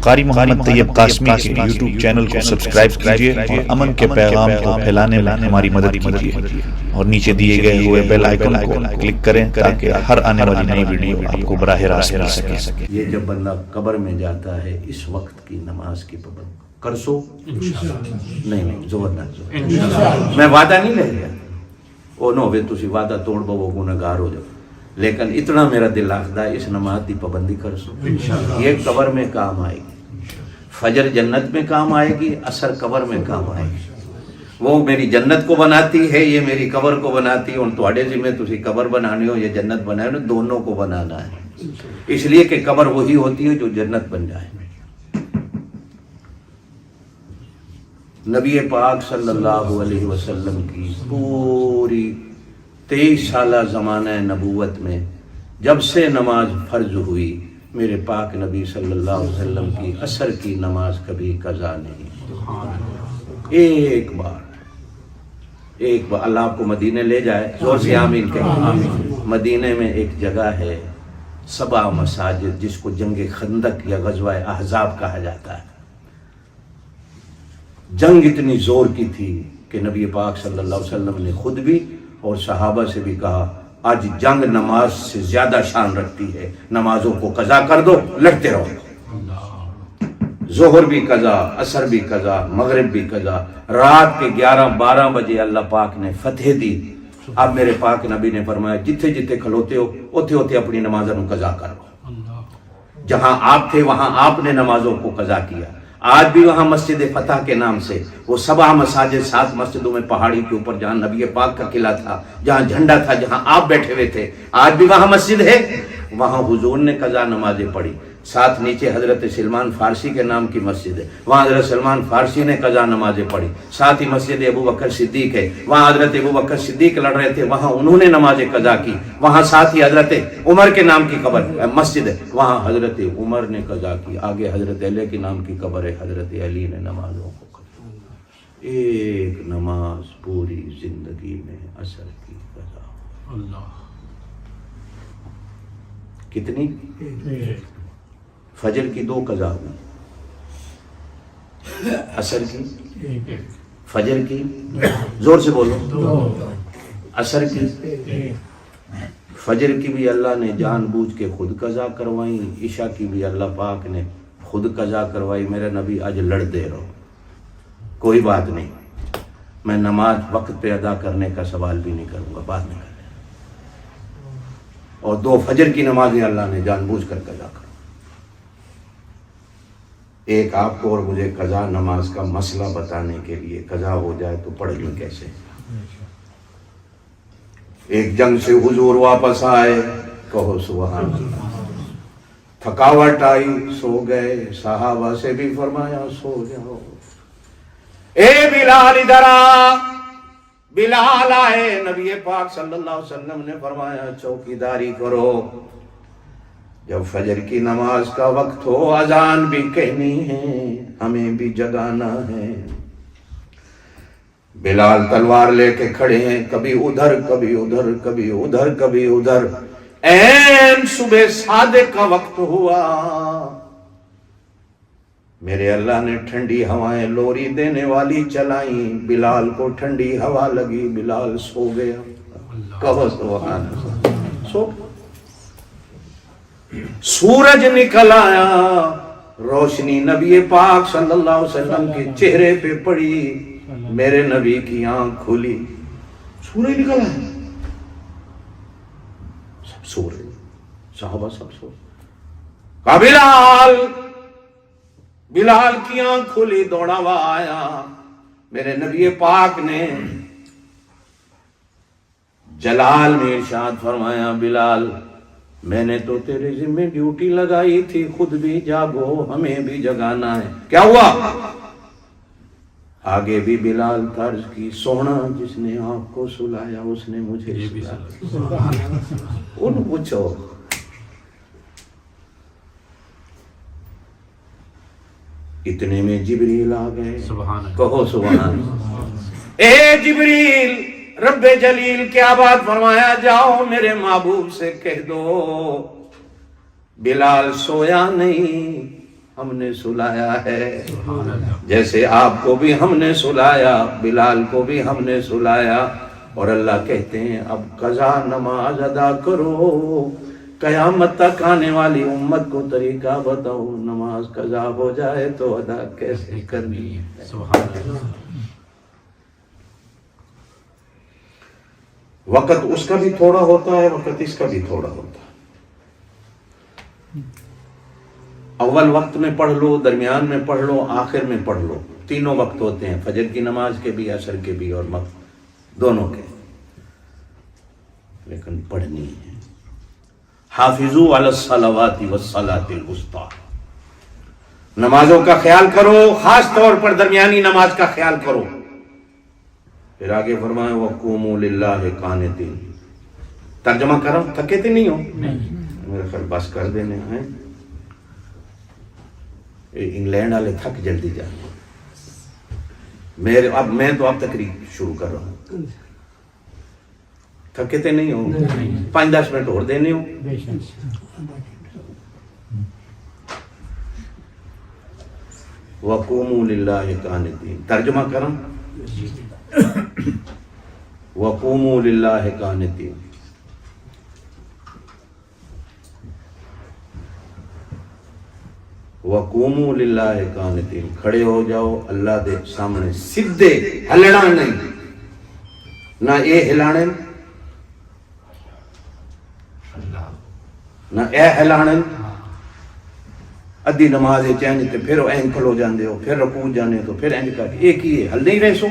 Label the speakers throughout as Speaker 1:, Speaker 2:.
Speaker 1: قاری محمد طیب قاسمی کے YouTube channel کو سبسکرائب کیجئے اور امن کے پیغام کو پھیلانے میں ہماری مدد کیجئے اور نیچے دیے گئے ہوئے بیل آئیکن کو کلک کریں تاکہ ہر آنے والی نئی ویڈیو آپ کو براہ راست مل سکے۔
Speaker 2: یہ جب بندہ قبر میں جاتا ہے اس وقت کی نماز کی پابند کر سو نہیں زبردست میں وعدہ نہیں لے گیا وہ نہ ہوئے تسی وعدہ توڑ بو وہ گناہگار ہو جاؤ، لیکن اتنا میرا دل آخدا ہے اس نماز دی پابندی کر سو، یہ قبر میں کام آئے گی، فجر جنت میں کام آئے گی، عصر قبر میں کام آئے گی۔ وہ میری جنت کو بناتی ہے، یہ میری قبر کو بناتی ہے، ان تواڈے ذمہ تسی قبر بنانے ہو یا جنت بنانے ہو، دونوں کو بنانا ہے، اس لیے کہ قبر وہی ہوتی ہے جو جنت بن جائے۔ نبی پاک صلی اللہ علیہ وسلم کی پوری 23 سالہ زمانہ نبوت میں جب سے نماز فرض ہوئی، میرے پاک نبی صلی اللہ علیہ وسلم کی عصر کی نماز کبھی قضا نہیں، ایک بار اللہ آپ کو مدینے لے جائے، زور سے آمین کہیں۔ مدینے میں ایک جگہ ہے 7 مساجد جس کو جنگ خندق یا غزوہ احزاب کہا جاتا ہے۔ جنگ اتنی زور کی تھی کہ نبی پاک صلی اللہ علیہ وسلم نے خود بھی اور صحابہ سے بھی کہا آج جنگ نماز سے زیادہ شان رکھتی ہے، نمازوں کو قضا کر دو، لڑتے رہو، ظہر بھی قضا، عصر بھی قضا، مغرب بھی قضا۔ رات کے 11-12 بجے اللہ پاک نے فتح دی۔ اب میرے پاک نبی نے فرمایا جتھے جتھے کھلوتے ہو اوتھے اوتھے اپنی نمازوں قضا کرو، جہاں آپ تھے وہاں آپ نے نمازوں کو قضا کیا۔ آج بھی وہاں مسجد فتح کے نام سے وہ 7 مساجد 7 مسجدوں میں پہاڑی کے اوپر جہاں نبی پاک کا قلعہ تھا، جہاں جھنڈا تھا، جہاں آپ بیٹھے ہوئے تھے، آج بھی وہاں مسجد ہے، وہاں حضور نے قضا نمازیں پڑھی۔ ساتھ نیچے حضرت سلمان فارسی کے نام کی مسجد ہے، وہاں حضرت سلمان فارسی نے قضا نمازیں پڑھی۔ ساتھ ہی مسجد ابو بکر صدیق ہے، وہاں حضرت ابو بکر صدیق لڑ رہے تھے، وہاں انہوں نے نمازیں قضا کی۔ وہاں ساتھ ہی حضرت عمر کے نام کی قبر مسجد ہے، وہاں حضرت عمر نے قضا کی۔ آگے حضرت علی کے نام کی قبر ہے، حضرت علی نے نمازوں کو قضا کی۔ ایک نماز پوری زندگی میں عصر کی قضا، کتنی؟ فجر کی 2 قضا ہوئی، عصر کی، فجر کی، زور سے بولو، عصر کی، فجر کی بھی اللہ نے جان بوجھ کے خود قضا کروائی، عشاء کی بھی اللہ پاک نے خود قضا کروائی۔ میرے نبی آج لڑ دے رہو، کوئی بات نہیں، میں نماز وقت پہ ادا کرنے کا سوال بھی نہیں کروں گا، بعد میں کریں۔ اور 2 فجر کی نمازیں اللہ نے جان بوجھ کر قضا کر، ایک آپ کو اور مجھے قضا نماز کا مسئلہ بتانے کے لیے، قضا ہو جائے تو پڑھ لوں کیسے۔ ایک جنگ سے حضور واپس آئے، کہو سبحان اللہ، تھکاوٹ آئی، سو گئے، صحابہ سے بھی فرمایا سو جاؤ۔ اے بلال ادھر آ، بلال آئے، نبی پاک صلی اللہ علیہ وسلم نے فرمایا چوکیداری کرو، جب فجر کی نماز کا وقت ہو اذان بھی کہنی ہے، ہمیں بھی جگانا ہے۔ بلال تلوار لے کے کھڑے ہیں، کبھی ادھر کبھی ادھر، کبھی ادھر کبھی ادھر۔ این صبح صادق کا وقت ہوا، میرے اللہ نے ٹھنڈی ہوائیں لوری دینے والی چلائیں، بلال کو ٹھنڈی ہوا لگی، بلال سو گیا، کہو سبحان اللہ، سو گیا۔ سورج نکل آیا، روشنی نبی پاک صلی اللہ علیہ وسلم کے چہرے پہ پڑی، میرے نبی کی آنکھ کھلی، سورج نکل آیا، سب سو رہے، صحابہ سب سو رہے۔ کہا بلال کی آنکھ کھلی، دوڑا ہوا آیا، میرے نبی پاک نے جلال میں ارشاد فرمایا بلال میں نے تو تیرے ذمہ ڈیوٹی لگائی تھی، خود بھی جاگو، ہمیں بھی جگانا ہے۔ کیا ہوا؟ آگے بھی بلال طرز کی، سونا جس نے آپ کو سلایا اس نے مجھے سلایا۔ ان پوچھو، اتنے میں جبریل آ گئے، کہو سبحان اللہ۔ اے جبریل، رب جلیل کیا بات فرمایا، جاؤ میرے محبوب سے کہہ دو بلال سویا نہیں، ہم نے سلایا ہے، جیسے آپ کو بھی ہم نے سلایا، بلال کو بھی ہم نے سلایا۔ اور اللہ کہتے ہیں اب قضا نماز ادا کرو، قیامت تک آنے والی امت کو طریقہ بتاؤ، نماز قضا ہو جائے تو ادا کیسے کرنی ہے۔ وقت اس کا بھی تھوڑا ہوتا ہے، وقت اس کا بھی تھوڑا ہوتا ہے۔ اول وقت میں پڑھ لو، درمیان میں پڑھ لو، آخر میں پڑھ لو، تینوں وقت ہوتے ہیں، فجر کی نماز کے بھی، عصر کے بھی، اور مغرب دونوں کے، لیکن پڑھنی ہے۔ حافظوا علی الصلوات والصلاۃ الوسطی، نمازوں کا خیال کرو، خاص طور پر درمیانی نماز کا خیال کرو۔ پھر آگے فرمایا وقوموا للہ قانتین۔ ترجمہ کرو، تھکے تو نہیں ہو؟ میرے خیال بس کر دینے ہیں، انگلینڈ والے تھک جلدی جاتے، میں تو اب تقریر شروع کر رہا ہوں۔ تھکے تے نہیں ہو؟ 5-10 منٹ اور دینے ہو؟ وقوموا للہ قانتین، ترجمہ کرم، وقوموا للہ قانتین، وقوموا للہ قانتین، کھڑے ہو جاؤ اللہ دے سامنے سیدھے، ہلنا نہیں، نہ اے ہلانے نہ اے ہلانے۔ ادھی نماز چینج تے پھر این کھلو جاندے ہو، پھر رکوع جانے تو پھر اینج کر کے ایک ہی ہے، ہل نہیں رہے سو۔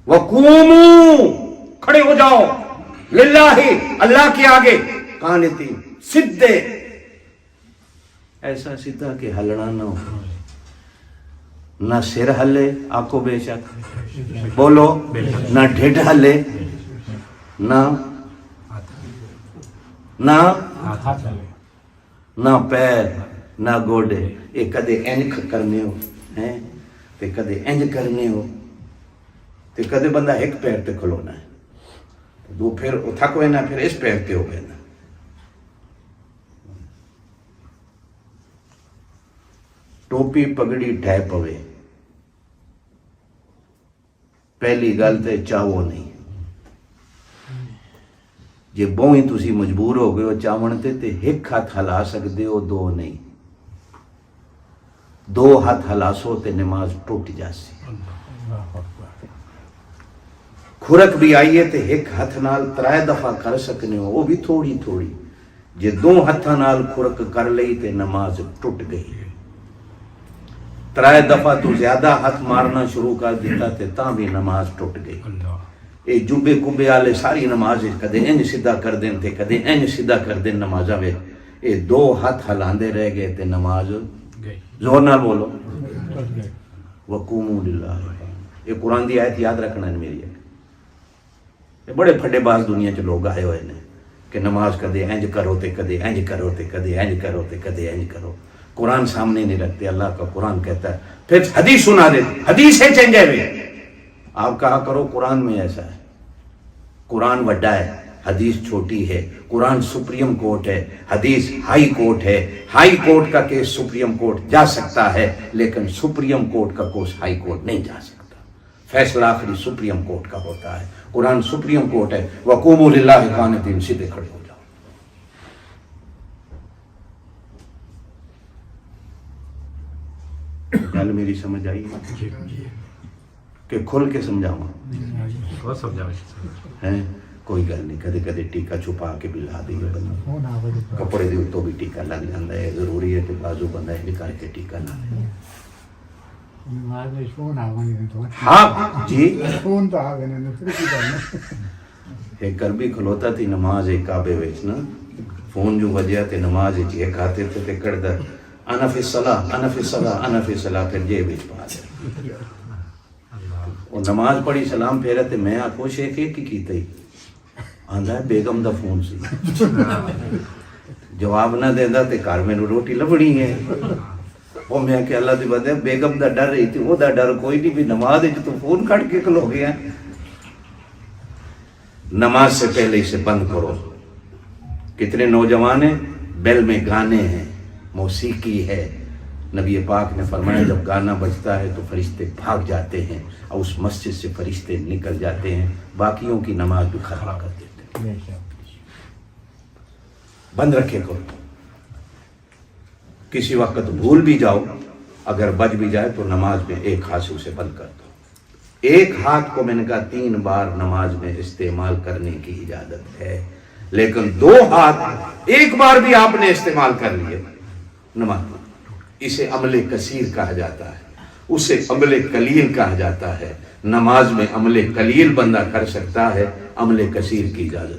Speaker 2: وقوموا، کھڑے ہو جاؤ، للہ، اللہ کے آگے، قانتین، سیدھے، ایسا سیدھا کہ ہلنا نہ ہو، نہ سر ہلے، آنکھوں بے شک بولو، نہ ڈھڈ ہلے، نہ پیر، نہ گوڑے، یہ کدے انج کرنے ہو ہیں تے کدے انج کرنے ہو، تے کدے بندہ ایک پیر تے کھلونا ہے، دو پھر تھک وینا، پھر اس پیر تے ہو گئے۔ ٹوپی پگڑی ڈھے پوے، پہلی گل تے چاہو نہیں، جے بوئی تسی مجبور ہو گئے ہو چاون تے ایک ہاتھ ہلا سکدے ہو، دو نہیں، دو ہاتھ ہلاسو تے نماز ٹوٹ جاسی۔ کھرک بھی آئیے تے ایک ہاتھ نال 3 دفعہ کر سکنے ہو، وہ بھی تھوڑی تھوڑی، جے 2 ہاتھاں نال کھرک کر لئی تے نماز ٹوٹ گئی۔ 3 دفعہ تو زیادہ ہاتھ مارنا شروع کر دیتا تے تاں بھی نماز ٹوٹ گئی۔ اے جبے کبے والے ساری نماز کدے انج سیدھا کر دیں تے کدے انج سیدھا کر دیں، نمازاں وچ اے 2 ہاتھ ہلاندے رہ گئے تے نماز زور نال بولو، وقوموا للہ۔ یہ قرآن دی آیت یاد رکھنا ہے میری، یہ بڑے پھڈے باز دنیا چ لوگ آئے ہوئے نے کہ نماز کدے انج کرو تے کدے انج کرو تے کدے انج کرو تے کدے انج کرو، قرآن سامنے نہیں رکھتے۔ اللہ کا قرآن کہتا ہے، پھر حدیث سنا دے، حدیث ہے چینج ہے، آپ کہا کرو قرآن میں ایسا ہے، قرآن وڈا ہے، حدیث چھوٹی ہے، قرآن سپریم کورٹ ہے، حدیث ہائی کورٹ ہے، ہائی کورٹ کا کیس سپریم کورٹ جا سکتا ہے، لیکن سپریم کورٹ کا کیس ہائی کورٹ نہیں جا سکتا، فیصلہ آخری سپریم کورٹ کا ہوتا ہے، قرآن سپریم کورٹ ہے۔ وقوموا للہ قانتین، سیدھے کھڑے ہو جاؤ۔ گل میری سمجھ آئی کہ کھل کے سمجھاؤں؟ کوئی گل نہیں، کدے کدے ٹیکا چھپا کے بھی لا دیے بندہ، کپڑے دے اتوں بھی ٹیکا لگ جاتا ہے، ضروری ہے کہ بازو بندہ یہ کر کے ٹیکا لا لے۔ ہاں جی، ایک کربی کھلوتا تھی نماز ایک کعبے وچ نا، فون جو وجہ تے نماز وچ ایک ہاتھ تے کڑدا انا فی الصلاۃ انا فی الصلاۃ انا فی الصلاۃ، پھر جیب وچ پا دے، وہ نماز پڑھی سلام پھیرا تے میں آکھو شیخ یہ کی کیتا ہی آندا ہے بیگم دا فون سی، جواب نہ دیندا تے گھر مینوں روٹی لبنی ہے۔ وہ میں کہ اللہ دی بات ہے، بیگم دا ڈر رہی تھی، وہ دا ڈر کوئی نہیں، بھی نماز وچ تو فون کٹ کے کھلو گیا۔ نماز سے پہلے اسے بند کرو۔ کتنے نوجوان ہیں بیل میں گانے ہیں، موسیقی ہے. نبی پاک نے فرمایا جب گانا بجتا ہے تو فرشتے بھاگ جاتے ہیں اور اس مسجد سے فرشتے نکل جاتے ہیں, باقیوں کی نماز بھی خراب کر دیتے ہیں. بند رکھے کرو, کسی وقت بھول بھی جاؤ, اگر بج بھی جائے تو نماز میں ایک ہاتھ سے اسے بند کر دو. ایک ہاتھ کو میں نے کہا 3 بار نماز میں استعمال کرنے کی اجازت ہے, لیکن 2 ہاتھ ایک بار بھی آپ نے استعمال کر لیے نماز, اسے عمل کثیر کہا جاتا ہے, اسے عمل قلیل کہا جاتا ہے. نماز میں عمل قلیل بندہ کر سکتا ہے, عمل کثیر کی اجازت